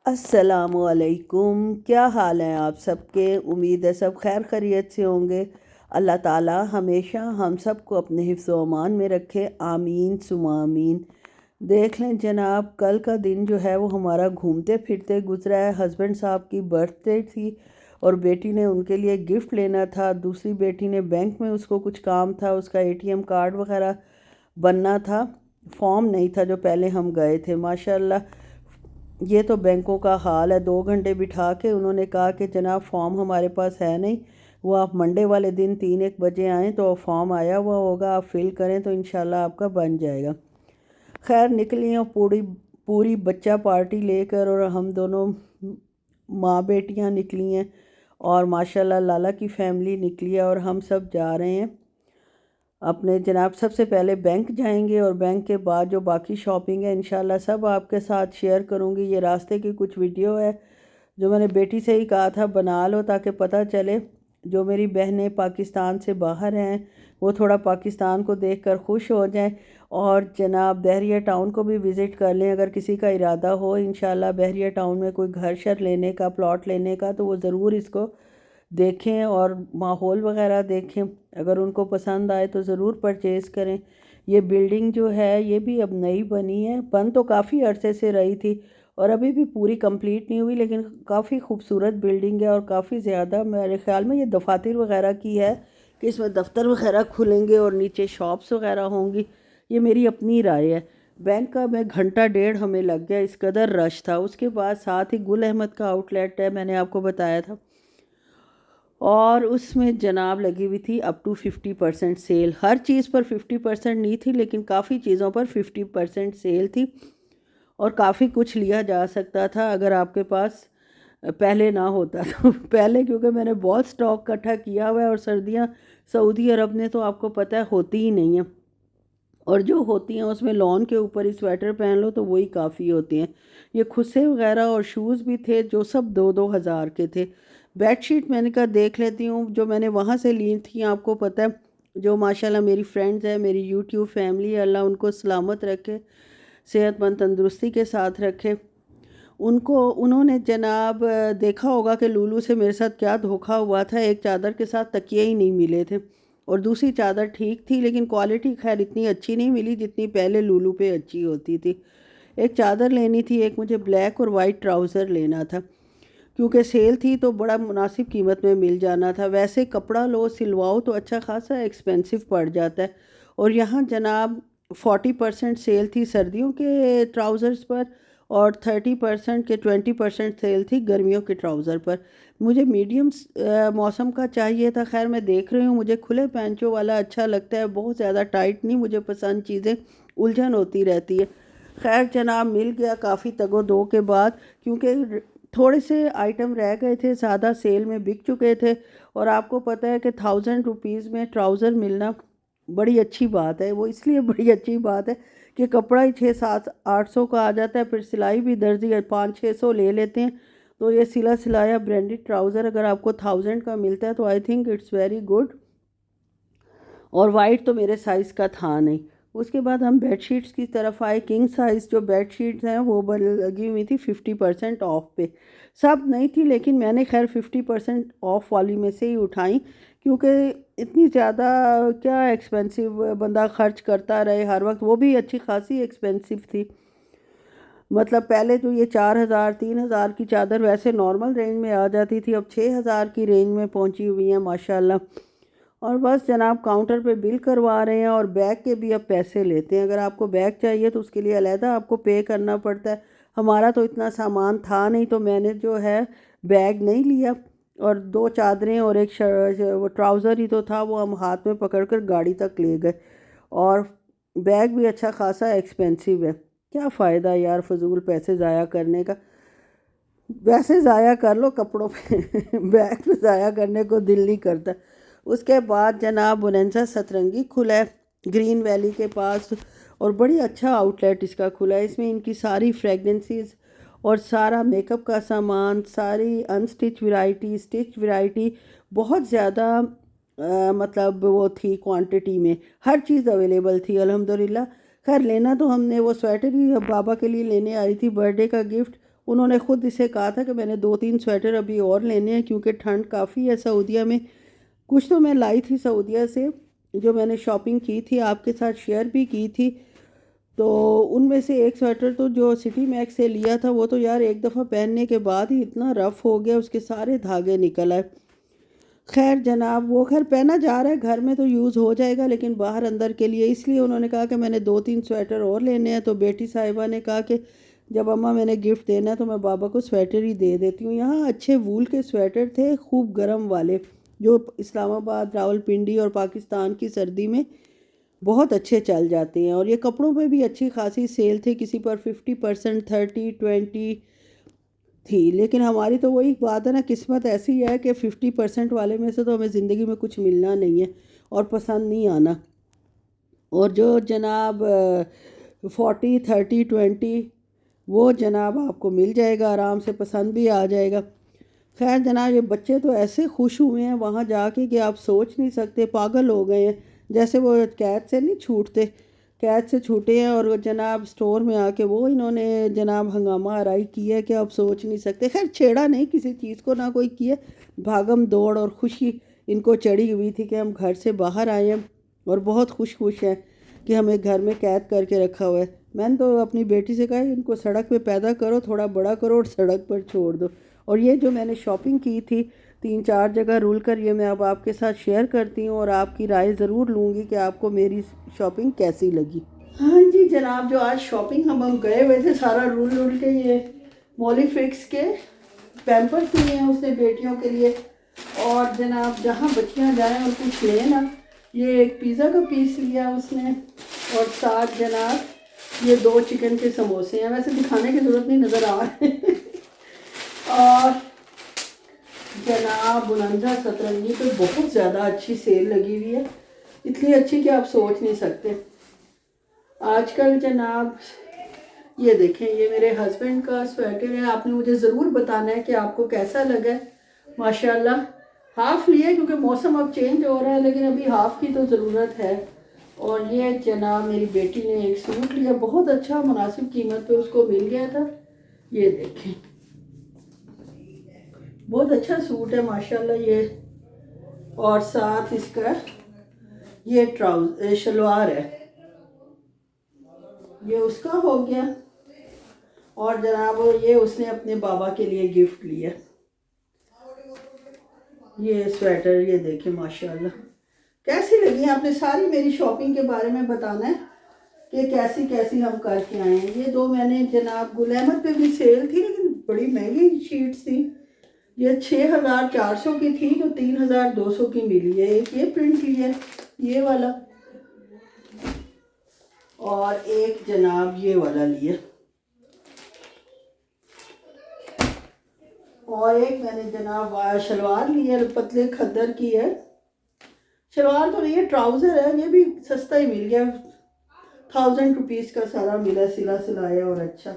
السلام علیکم، کیا حال ہیں آپ سب کے؟ امید ہے سب خیر خیریت سے ہوں گے۔ اللہ تعالی ہمیشہ ہم سب کو اپنے حفظ و امان میں رکھے، آمین ثم آمین۔ دیکھ لیں جناب، کل کا دن جو ہے وہ ہمارا گھومتے پھرتے گزرا ہے۔ ہسبینڈ صاحب کی برتھ ڈے تھی اور بیٹی نے ان کے لیے گفٹ لینا تھا، دوسری بیٹی نے بینک میں اس کو کچھ کام تھا، اس کا ATM کارڈ وغیرہ بننا تھا، فارم نہیں تھا جو پہلے ہم گئے تھے۔ ماشاءاللہ یہ تو بینکوں کا حال ہے، 2 گھنٹے بٹھا کے انہوں نے کہا کہ جناب فارم ہمارے پاس ہے نہیں، وہ آپ منڈے والے دن 3-1 بجے آئیں تو فارم آیا ہوا ہوگا، آپ فل کریں تو انشاءاللہ آپ کا بن جائے گا۔ خیر نکلی ہیں پوری بچہ پارٹی لے کر، اور ہم دونوں ماں بیٹیاں نکلی ہیں، اور ماشاءاللہ لالا کی فیملی نکلی ہے، اور ہم سب جا رہے ہیں اپنے جناب۔ سب سے پہلے بینک جائیں گے، اور بینک کے بعد جو باقی شاپنگ ہے انشاءاللہ سب آپ کے ساتھ شیئر کروں گی۔ یہ راستے کی کچھ ویڈیو ہے جو میں نے بیٹی سے ہی کہا تھا بنا لو تاکہ پتہ چلے، جو میری بہنیں پاکستان سے باہر ہیں وہ تھوڑا پاکستان کو دیکھ کر خوش ہو جائیں، اور جناب بحریہ ٹاؤن کو بھی وزٹ کر لیں اگر کسی کا ارادہ ہو انشاءاللہ بحریہ ٹاؤن میں کوئی گھر شر لینے کا، پلاٹ لینے کا، تو وہ ضرور اس کو دیکھیں اور ماحول وغیرہ دیکھیں، اگر ان کو پسند آئے تو ضرور پرچیز کریں۔ یہ بلڈنگ جو ہے یہ بھی اب نئی بنی ہے، بن تو کافی عرصے سے رہی تھی اور ابھی بھی پوری کمپلیٹ نہیں ہوئی، لیکن کافی خوبصورت بلڈنگ ہے، اور کافی زیادہ میرے خیال میں یہ دفاتر وغیرہ کی ہے کہ اس میں دفتر وغیرہ کھلیں گے اور نیچے شاپس وغیرہ ہوں گی، یہ میری اپنی رائے ہے۔ بینک کا میں گھنٹہ ڈیڑھ ہمیں لگ گیا، اس قدر رش تھا۔ اس کے بعد ساتھ ہی گل احمد کا آؤٹ لیٹ ہے، میں نے آپ کو بتایا تھا، اور اس میں جناب لگی ہوئی تھی اپ ٹو 50% سیل۔ ہر چیز پر 50% نہیں تھی لیکن کافی چیزوں پر 50% سیل تھی، اور کافی کچھ لیا جا سکتا تھا اگر آپ کے پاس پہلے نہ ہوتا تو پہلے، کیونکہ میں نے بہت سٹاک اکٹھا کیا ہوا ہے، اور سردیاں سعودی عرب نے تو آپ کو پتہ ہے ہوتی ہی نہیں ہیں، اور جو ہوتی ہیں اس میں لون کے اوپر ہی سویٹر پہن لو تو وہی کافی ہوتی ہیں۔ یہ خصے وغیرہ اور شوز بھی تھے جو سب 2-2 ہزار کے تھے۔ بیڈ شیٹ میں نے کہا دیکھ لیتی ہوں، جو میں نے وہاں سے لی تھیں آپ کو پتہ ہے، جو ماشاءاللہ میری فرینڈز ہیں، میری یوٹیوب فیملی ہے، اللہ ان کو سلامت رکھے، صحت مند تندرستی کے ساتھ رکھے۔ انہوں نے جناب دیکھا ہوگا کہ لولو سے میرے ساتھ کیا دھوکا ہوا تھا، ایک چادر کے ساتھ تکیے ہی نہیں ملے تھے، اور دوسری چادر ٹھیک تھی لیکن کوالٹی خیر اتنی اچھی نہیں ملی جتنی پہلے لولو پہ اچھی ہوتی تھی۔ ایک چادر لینی تھی، ایک مجھے بلیک اور وائٹ ٹراؤزر لینا تھا، کیونکہ سیل تھی تو بڑا مناسب قیمت میں مل جانا تھا۔ ویسے کپڑا لو سلواؤ تو اچھا خاصا ایکسپینسو پڑ جاتا ہے، اور یہاں جناب 40% سیل تھی سردیوں کے ٹراؤزرز پر، اور 30% کے 20% سیل تھی گرمیوں کے ٹراؤزر پر۔ مجھے میڈیم موسم کا چاہیے تھا، خیر میں دیکھ رہی ہوں، مجھے کھلے پینچوں والا اچھا لگتا ہے، بہت زیادہ ٹائٹ نہیں مجھے پسند، چیزیں الجھن ہوتی رہتی ہے۔ خیر جناب مل گیا کافی تگ و دو کے بعد، کیونکہ تھوڑے سے آئٹم رہ گئے تھے، زیادہ سیل میں بک چکے تھے، اور آپ کو پتہ ہے کہ 1000 روپیز میں ٹراؤزر ملنا بڑی اچھی بات ہے۔ وہ اس لیے بڑی اچھی بات ہے کہ کپڑا ہی 600-700-800 کا آ جاتا ہے، پھر سلائی بھی درزی 500-600 لے لیتے ہیں، تو یہ سلا سلایا برینڈڈ ٹراؤزر اگر آپ کو 1000 کا ملتا ہے تو I think it's very good, اور وائٹ تو میرے سائز کا تھا نہیں۔ اس کے بعد ہم بیڈ شیٹس کی طرف آئے۔ کنگ سائز جو بیڈ شیٹس ہیں وہ لگی ہوئی تھی 50% آف پہ، سب نہیں تھی لیکن میں نے خیر 50% آف والی میں سے ہی اٹھائیں، کیونکہ اتنی زیادہ کیا ایکسپینسو بندہ خرچ کرتا رہے ہر وقت، وہ بھی اچھی خاصی ایکسپینسو تھی۔ مطلب پہلے جو یہ 4000-3000 کی چادر ویسے نارمل رینج میں آ جاتی تھی، اب 6000 کی رینج میں پہنچی ہوئی ہیں ماشاءاللہ۔ اور بس جناب کاؤنٹر پہ بل کروا رہے ہیں، اور بیگ کے بھی اب پیسے لیتے ہیں، اگر آپ کو بیگ چاہیے تو اس کے لیے علیحدہ آپ کو پے کرنا پڑتا ہے۔ ہمارا تو اتنا سامان تھا نہیں تو میں نے جو ہے بیگ نہیں لیا، اور 2 چادریں اور ایک وہ ٹراؤزر ہی تو تھا، وہ ہم ہاتھ میں پکڑ کر گاڑی تک لے گئے، اور بیگ بھی اچھا خاصا ایکسپینسو ہے۔ کیا فائدہ یار فضول پیسے ضائع کرنے کا، ویسے ضائع کر لو کپڑوں پہ بیگ پہ ضائع کرنے کو دل نہیں کرتا۔ اس کے بعد جناب بوننسا سترنگی کھلا ہے گرین ویلی کے پاس، اور بڑی اچھا آؤٹ لیٹ اس کا کھلا ہے، اس میں ان کی ساری فریگننسز اور سارا میک اپ کا سامان، ساری ان سٹچ ورائٹی، سٹچ ورائٹی، بہت زیادہ مطلب وہ تھی کوانٹٹی میں، ہر چیز اویلیبل تھی الحمدللہ۔ خیر لینا تو ہم نے وہ سویٹر ہی بابا کے لیے لینے آئی تھی برتھ ڈے کا گفٹ، انہوں نے خود اسے کہا تھا کہ میں نے 2-3 سویٹر ابھی اور لینے ہیں کیونکہ ٹھنڈ کافی ہے سعودیہ میں. کچھ تو میں لائی تھی سعودیہ سے جو میں نے شاپنگ کی تھی، آپ کے ساتھ شیئر بھی کی تھی. تو ان میں سے ایک سویٹر تو جو سٹی میکس سے لیا تھا وہ تو یار ایک دفعہ پہننے کے بعد ہی اتنا رف ہو گیا، اس کے سارے دھاگے نکل آئے. خیر جناب، وہ گھر پہنا جا رہا ہے، گھر میں تو یوز ہو جائے گا لیکن باہر اندر کے لیے، اس لیے انہوں نے کہا کہ میں نے 2-3 سویٹر اور لینے ہیں. تو بیٹی صاحبہ نے کہا کہ جب اماں میں نے گفٹ دینا ہے تو میں بابا کو سویٹر ہی دے دیتی ہوں. یہاں اچھے وول کے سویٹر تھے خوب گرم والے، جو اسلام آباد، راول پنڈی اور پاکستان کی سردی میں بہت اچھے چل جاتے ہیں. اور یہ کپڑوں پہ بھی اچھی خاصی سیل تھی، کسی پر 50%، 30، 20 تھی. لیکن ہماری تو وہی بات ہے نا، قسمت ایسی ہے کہ 50% والے میں سے تو ہمیں زندگی میں کچھ ملنا نہیں ہے اور پسند نہیں آنا. اور جو جناب 40، 30، 20 وہ جناب آپ کو مل جائے گا، آرام سے پسند بھی آ جائے گا. خیر جناب، یہ بچے تو ایسے خوش ہوئے ہیں وہاں جا کے کہ آپ سوچ نہیں سکتے، پاگل ہو گئے ہیں. جیسے وہ قید سے نہیں چھوٹتے، قید سے چھوٹے ہیں اور وہ جناب سٹور میں آ کے وہ انہوں نے جناب ہنگامہ آرائی کی ہے کہ آپ سوچ نہیں سکتے. خیر چھیڑا نہیں کسی چیز کو، نہ کوئی کیے، بھاگم دوڑ اور خوشی ان کو چڑھی ہوئی تھی کہ ہم گھر سے باہر آئے ہیں اور بہت خوش ہیں کہ ہمیں گھر میں قید کر کے رکھا ہوا ہے. میں نے تو اپنی بیٹی سے کہا ان کو سڑک پہ پیدا کرو، تھوڑا بڑا کرو اور سڑک پر چھوڑ دو. اور یہ جو میں نے شاپنگ کی تھی 3-4 جگہ رول کر، یہ میں اب آپ کے ساتھ شیئر کرتی ہوں اور آپ کی رائے ضرور لوں گی کہ آپ کو میری شاپنگ کیسی لگی. ہاں جی جناب، جو آج شاپنگ ہم گئے ہوئے تھے سارا رول کے، یہ مولی فکس کے پیمپر کیے ہیں اس نے بیٹیوں کے لیے. اور جناب جہاں بچیاں جائیں اور کچھ لیں نا، یہ ایک پیزا کا پیس لیا اس نے اور ساتھ جناب یہ 2 چکن کے سموسے ہیں. ویسے دکھانے کی ضرورت نہیں، نظر آ رہے ہیں. اور جناب بلندہ سترنگی پہ بہت زیادہ اچھی سیل لگی ہوئی ہے، اتنی اچھی کہ آپ سوچ نہیں سکتے. آج کل جناب یہ دیکھیں، یہ میرے ہسبینڈ کا سویٹر ہے. آپ نے مجھے ضرور بتانا ہے کہ آپ کو کیسا لگا. ماشاءاللہ ہاف لیے کیونکہ موسم اب چینج ہو رہا ہے، لیکن ابھی ہاف کی تو ضرورت ہے. اور یہ جناب میری بیٹی نے ایک سوٹ لیا، بہت اچھا، مناسب قیمت پہ اس کو مل گیا تھا. یہ دیکھیں بہت اچھا سوٹ ہے ماشاءاللہ یہ. اور ساتھ اس کا یہ شلوار ہے، یہ اس کا ہو گیا. اور جناب یہ اس نے اپنے بابا کے لیے گفٹ لیا، یہ سویٹر. یہ دیکھیں ماشاءاللہ کیسی لگی. آپ نے ساری میری شاپنگ کے بارے میں بتانا ہے کہ کیسی کیسی ہم کر کے آئے ہیں. یہ 2 میں نے جناب گل احمد پہ بھی سیل تھی لیکن بڑی مہنگی شیٹس تھی. یہ 6400 کی تھی جو 3200 کی ملی ہے. ایک یہ پرنٹ لی ہے یہ والا، اور ایک جناب یہ والا لیا، اور ایک میں نے جناب شلوار لی ہے، پتلے کھدر کی ہے. شلوار تو نہیں ہے، ٹراؤزر ہے. یہ بھی سستا ہی مل گیا، 1000 روپیز کا سارا ملا، سلا سلایا اور اچھا.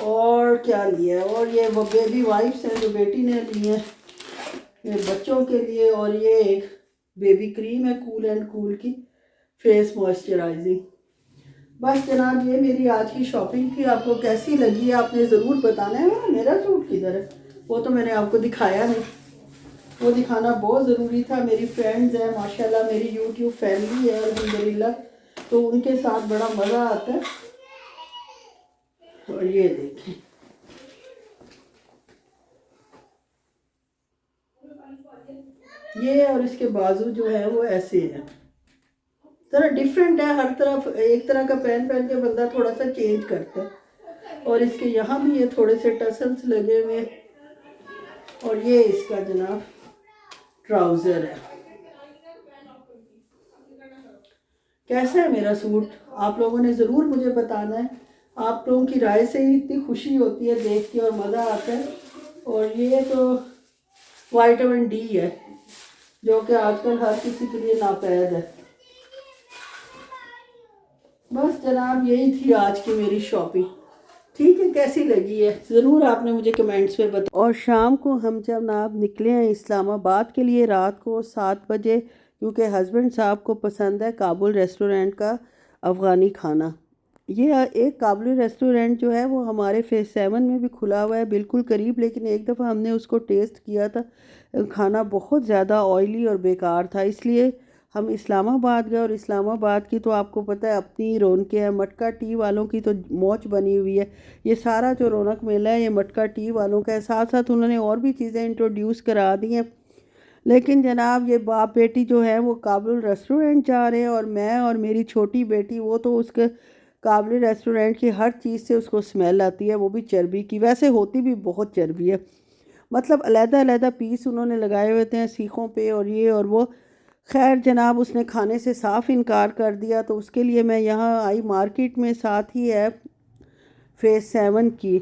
اور کیا لیا ہے، اور یہ وہ بیبی وائپس ہیں جو بیٹی نے لی ہیں یہ بچوں کے لیے. اور یہ ایک بیبی کریم ہے کول اینڈ کول کی، فیس موئسچرائزنگ. بس جناب یہ میری آج کی شاپنگ تھی. آپ کو کیسی لگی آپ نے ضرور بتانا ہے. میرا سوٹ کدھر ہے؟ وہ تو میں نے آپ کو دکھایا نہیں، وہ دکھانا بہت ضروری تھا. میری فرینڈز ہیں ماشاءاللہ، میری یوٹیوب فیملی ہے الحمدللہ، تو ان کے ساتھ بڑا مزہ آتا ہے. اور یہ دیکھیں یہ، اور اس کے بازو جو ہے وہ ایسے ہیں، ذرا ڈیفرنٹ ہے. ہر طرف ایک طرح کا پہن کے بندہ تھوڑا سا چینج کرتا ہے. اور اس کے یہاں بھی یہ تھوڑے سے ٹسلز لگے ہوئے. اور یہ اس کا جناب ٹراؤزر ہے. کیسا ہے میرا سوٹ؟ آپ لوگوں نے ضرور مجھے بتانا ہے. آپ لوگوں کی رائے سے ہی اتنی خوشی ہوتی ہے دیکھ کے اور مزہ آتا ہے. اور یہ تو وائٹامن ڈی ہے جو کہ آج کل ہر کسی کے لیے ناپید ہے. بس جناب یہی تھی آج کی میری شاپنگ. ٹھیک ہے، کیسی لگی ہے ضرور آپ نے مجھے کمنٹس میں بتایا. اور شام کو ہم جناب نکلے ہیں اسلام آباد کے لیے رات کو 7 بجے، کیونکہ ہسبینڈ صاحب کو پسند ہے کابل ریسٹورنٹ کا افغانی کھانا. یہ ایک قابلی ریسٹورنٹ جو ہے وہ ہمارے فیس 7 میں بھی کھلا ہوا ہے، بالکل قریب، لیکن ایک دفعہ ہم نے اس کو ٹیسٹ کیا تھا، کھانا بہت زیادہ آئلی اور بیکار تھا، اس لیے ہم اسلام آباد گئے، اور اسلام آباد کی تو آپ کو پتہ ہے اپنی رونقیں ہیں، مٹکا ٹی والوں کی تو موج بنی ہوئی ہے، یہ سارا جو رونق میلہ ہے یہ مٹکا ٹی والوں کا ہے، ساتھ ساتھ انہوں نے اور بھی چیزیں انٹروڈیوس کرا دی ہیں، لیکن جناب یہ باپ بیٹی جو ہے وہ قابل ریسٹورنٹ جا رہے ہیں، اور میں اور میری چھوٹی بیٹی وہ تو اس کے قابل ریسٹورنٹ کی ہر چیز سے اس کو سمیل آتی ہے، وہ بھی چربی کی، ویسے ہوتی بھی بہت چربی ہے، مطلب علیحدہ علیحدہ پیس انہوں نے لگائے ہوئے تھے سیخوں پہ اور یہ اور وہ، خیر جناب اس نے کھانے سے صاف انکار کر دیا، تو اس کے لیے میں یہاں آئی مارکیٹ میں، ساتھ ہی ہے فیس 7 کی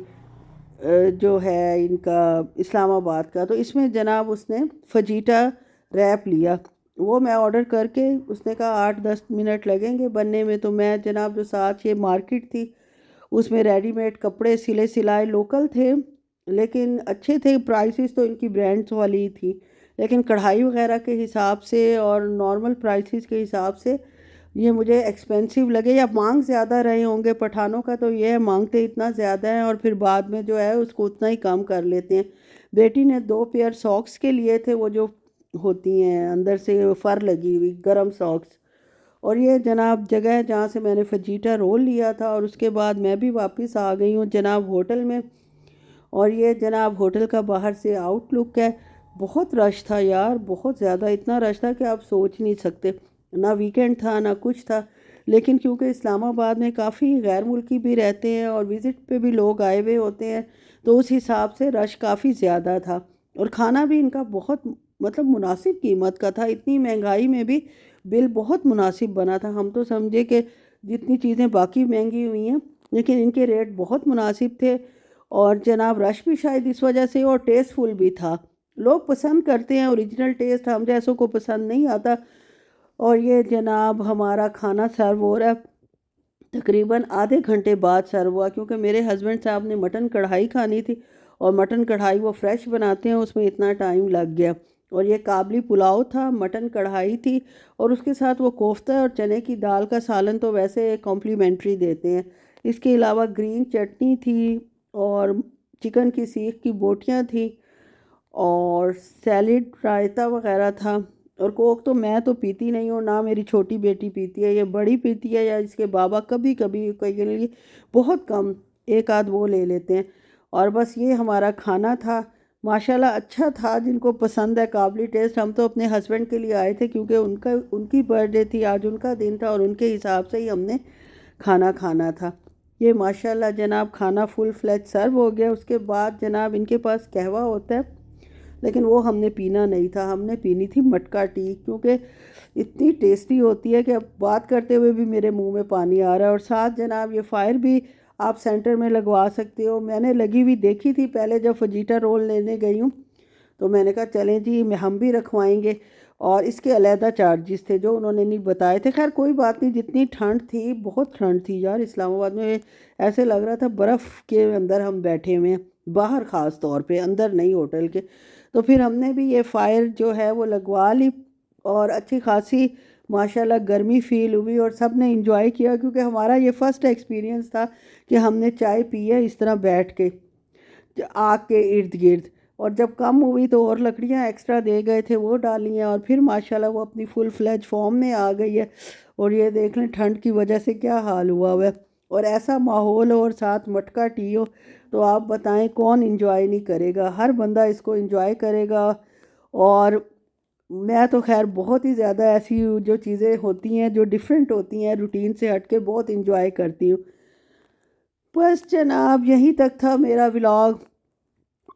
جو ہے ان کا اسلام آباد کا، تو اس میں جناب اس نے فجیٹا ریپ لیا، وہ میں آرڈر کر کے، اس نے کہا 8-10 منٹ لگیں گے بننے میں، تو میں جناب جو ساتھ یہ مارکیٹ تھی اس میں ریڈی میڈ کپڑے سلے سلائے لوکل تھے لیکن اچھے تھے، پرائسز تو ان کی برانڈز والی تھی، لیکن کڑھائی وغیرہ کے حساب سے اور نارمل پرائسز کے حساب سے یہ مجھے ایکسپینسیو لگے، یا مانگ زیادہ رہے ہوں گے، پٹھانوں کا تو یہ ہے مانگتے اتنا زیادہ ہیں اور پھر بعد میں جو ہے اس کو اتنا ہی کم کر لیتے ہیں۔ بیٹی نے 2 پیئر ساکس کے لیے تھے، وہ جو ہوتی ہیں اندر سے فر لگی ہوئی گرم ساکس، اور یہ جناب جگہ ہے جہاں سے میں نے فجیٹا رول لیا تھا، اور اس کے بعد میں بھی واپس آ گئی ہوں جناب ہوٹل میں، اور یہ جناب ہوٹل کا باہر سے آؤٹ لک ہے، بہت رش تھا یار، بہت زیادہ، اتنا رش تھا کہ آپ سوچ نہیں سکتے، نہ ویکینڈ تھا نہ کچھ تھا، لیکن کیونکہ اسلام آباد میں کافی غیر ملکی بھی رہتے ہیں اور وزٹ پہ بھی لوگ آئے ہوئے ہوتے ہیں، تو اس حساب سے رش کافی زیادہ تھا، اور کھانا بھی ان کا بہت مطلب مناسب قیمت کا تھا، اتنی مہنگائی میں بھی بل بہت مناسب بنا تھا، ہم تو سمجھے کہ جتنی چیزیں باقی مہنگی ہوئی ہیں لیکن ان کے ریٹ بہت مناسب تھے، اور جناب رش بھی شاید اس وجہ سے اور ٹیسٹ فل بھی تھا، لوگ پسند کرتے ہیں اوریجنل ٹیسٹ، ہم جیسوں کو پسند نہیں آتا، اور یہ جناب ہمارا کھانا سرو ہو رہا ہے تقریباً آدھے گھنٹے بعد سرو ہوا، کیونکہ میرے ہسبینڈ صاحب نے مٹن کڑھائی کھانی تھی، اور مٹن کڑھائی وہ فریش بناتے ہیں، اس میں اتنا ٹائم لگ گیا، اور یہ کابلی پلاؤ تھا، مٹن کڑھائی تھی، اور اس کے ساتھ وہ کوفتہ اور چنے کی دال کا سالن تو ویسے کمپلیمنٹری دیتے ہیں، اس کے علاوہ گرین چٹنی تھی، اور چکن کی سیخ کی بوٹیاں تھیں، اور سیلڈ رائتا وغیرہ تھا، اور کوک تو میں تو پیتی نہیں ہوں، نہ میری چھوٹی بیٹی پیتی ہے، یہ بڑی پیتی ہے، یا اس کے بابا کبھی کبھی کے لیے بہت کم ایک آدھ وہ لے لیتے ہیں، اور بس یہ ہمارا کھانا تھا، ماشاءاللہ اچھا تھا، جن کو پسند ہے قابلی ٹیسٹ، ہم تو اپنے ہسبینڈ کے لیے آئے تھے کیونکہ ان کی برتھ ڈے تھی آج، ان کا دن تھا، اور ان کے حساب سے ہی ہم نے کھانا کھانا تھا، یہ ماشاءاللہ جناب کھانا فل فلیج سرو ہو گیا، اس کے بعد جناب ان کے پاس قہوہ ہوتا ہے، لیکن وہ ہم نے پینا نہیں تھا، ہم نے پینی تھی مٹکا ٹی، کیونکہ اتنی ٹیسٹی ہوتی ہے کہ اب بات کرتے ہوئے بھی میرے منہ میں پانی آ رہا ہے، اور ساتھ جناب یہ فائر بھی آپ سینٹر میں لگوا سکتے ہو، میں نے لگی ہوئی دیکھی تھی پہلے جب فجیٹا رول لینے گئی ہوں، تو میں نے کہا چلیں جی ہم بھی رکھوائیں گے، اور اس کے علیحدہ چارجز تھے جو انہوں نے نہیں بتائے تھے، خیر کوئی بات نہیں، جتنی ٹھنڈ تھی بہت ٹھنڈ تھی یار، اسلام آباد میں ایسے لگ رہا تھا برف کے اندر ہم بیٹھے ہوئے ہیں، باہر خاص طور پہ، اندر نہیں ہوٹل کے، تو پھر ہم نے بھی یہ فائر جو ہے وہ لگوا لی، اور اچھی خاصی ماشاءاللہ گرمی فیل ہوئی، اور سب نے انجوائے کیا، کیونکہ ہمارا یہ فرسٹ ایکسپیرینس تھا کہ ہم نے چائے پی ہے اس طرح بیٹھ کے آگ کے ارد گرد، اور جب کم ہوئی تو اور لکڑیاں ایکسٹرا دے گئے تھے وہ ڈالی ہیں، اور پھر ماشاءاللہ وہ اپنی فل فلیج فارم میں آ گئی ہے، اور یہ دیکھ لیں ٹھنڈ کی وجہ سے کیا حال ہوا ہے، اور ایسا ماحول ہو اور ساتھ مٹکا ٹی ہو، تو آپ بتائیں کون انجوائے نہیں کرے گا، ہر بندہ اس کو انجوائے کرے گا، اور میں تو خیر بہت ہی زیادہ ایسی جو چیزیں ہوتی ہیں جو ڈیفرنٹ ہوتی ہیں روٹین سے ہٹ کے بہت انجوائے کرتی ہوں، بس جناب یہیں تک تھا میرا ولاگ،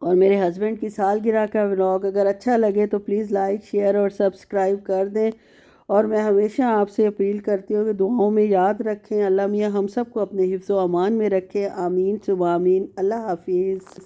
اور میرے ہسبینڈ کی سالگرہ کا ولاگ، اگر اچھا لگے تو پلیز لائک شیئر اور سبسکرائب کر دیں، اور میں ہمیشہ آپ سے اپیل کرتی ہوں کہ دعاؤں میں یاد رکھیں، اللہ میاں ہم سب کو اپنے حفظ و امان میں رکھے، آمین ثم آمین، اللہ حافظ۔